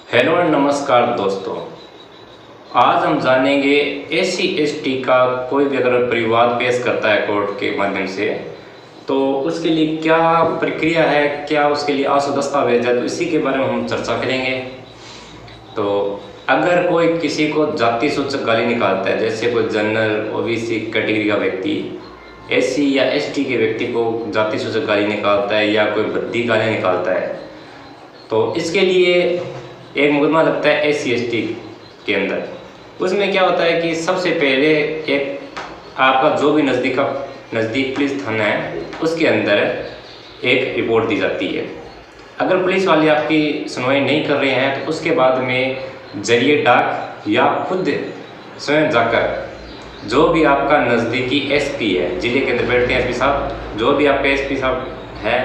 Hello और नमस्कार दोस्तों। आज हम जानेंगे SC/ST का कोई भी अगर परिवाद पेश करता है कोर्ट के माध्यम से तो उसके लिए क्या प्रक्रिया है, क्या उसके लिए आशु दस्तावेज है, तो इसी के बारे में हम चर्चा करेंगे। तो अगर कोई किसी को जाति सूचक गाली निकालता है, जैसे कोई जनरल OBC कैटेगरी का व्यक्ति SC या ST के व्यक्ति को जाति सूचक गाली निकालता है या कोई भद्दी गाली निकालता है, तो इसके लिए एक मुकदमा लगता है SC/ST के अंदर। उसमें क्या होता है कि सबसे पहले एक आपका जो भी नज़दीक पुलिस थाना है उसके अंदर एक रिपोर्ट दी जाती है। अगर पुलिस वाले आपकी सुनवाई नहीं कर रहे हैं तो उसके बाद में जरिए डाक या खुद स्वयं जाकर जो भी आपका नज़दीकी SP है, जिले के अंदर बैठते हैं SP साहब, जो भी आपके SP साहब है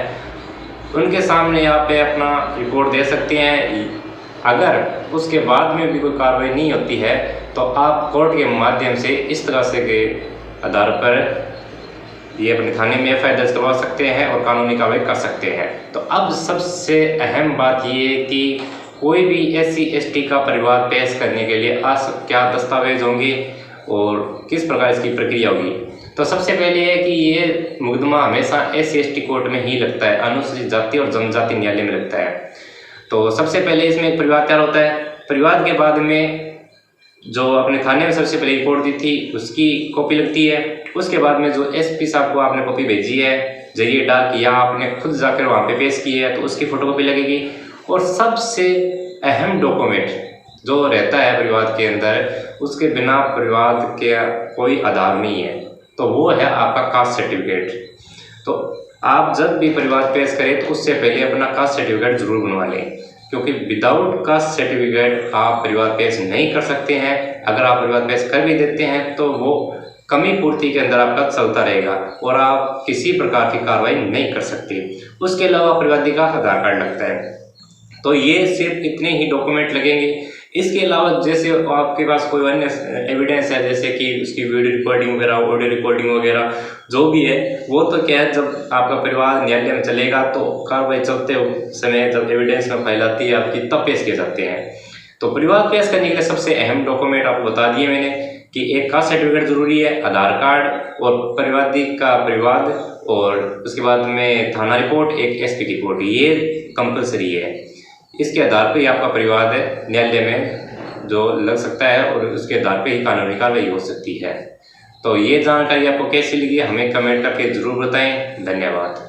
उनके सामने आप अपना रिपोर्ट दे सकते हैं। अगर उसके बाद में भी कोई कार्रवाई नहीं होती है तो आप कोर्ट के माध्यम से इस तरह से के आधार पर ये अपने थाने में FIR दर्ज करवा सकते हैं और कानूनी कार्रवाई कर सकते हैं। तो अब सबसे अहम बात ये है कि कोई भी SC/ST का परिवाद पेश करने के लिए क्या दस्तावेज होंगे और किस प्रकार इसकी प्रक्रिया होगी। तो सबसे पहले है कि ये मुकदमा हमेशा SC/ST कोर्ट में ही लगता है, अनुसूचित जाति और जनजाति न्यायालय में लगता है। तो सबसे पहले इसमें एक परिवाद तैयार होता है। परिवाद के बाद में जो अपने थाने में सबसे पहले रिपोर्ट दी थी उसकी कॉपी लगती है। उसके बाद में जो SP साहब को आपने कॉपी भेजी है जरिए डाक या आपने खुद जाकर वहाँ पे पेश की है तो उसकी फोटोकॉपी लगेगी। और सबसे अहम डॉक्यूमेंट जो रहता है परिवाद के अंदर, उसके बिना परिवाद के कोई आधार नहीं है, तो वो है आपका कास्ट सर्टिफिकेट। तो आप जब भी परिवाद पेश करें तो उससे पहले अपना कास्ट सर्टिफिकेट जरूर बनवा लें, क्योंकि विदाउट कास्ट सर्टिफिकेट आप परिवाद पेश नहीं कर सकते हैं। अगर आप परिवाद पेश कर भी देते हैं तो वो कमी पूर्ति के अंदर आपका चलता रहेगा और आप किसी प्रकार की कार्रवाई नहीं कर सकते। उसके अलावा परिवादी का आधार कार्ड लगता है। तो ये सिर्फ इतने ही डॉक्यूमेंट लगेंगे। इसके अलावा जैसे आपके पास कोई अन्य एविडेंस है, जैसे कि उसकी वीडियो रिकॉर्डिंग वगैरह, ऑडियो रिकॉर्डिंग वगैरह जो भी है, वो तो क्या है, जब आपका परिवार न्यायालय में चलेगा तो कार्रवाई चलते समय जब एविडेंस में फाइल आती है आपकी, तब पेश किए जाते हैं। तो परिवार पेश करने के लिए सबसे अहम डॉक्यूमेंट आपको बता दिए मैंने कि एक कास्ट सर्टिफिकेट जरूरी है, आधार कार्ड और परिवादी का परिवाद, और उसके बाद में थाना रिपोर्ट, एक SP की रिपोर्ट, ये कंपलसरी है। इसके आधार पर ही आपका परिवाद न्यायालय में जो लग सकता है और उसके आधार पर ही कानूनी कार्रवाई हो सकती है। तो ये जानकारी आपको कैसी लगी हमें कमेंट करके ज़रूर बताएं। धन्यवाद।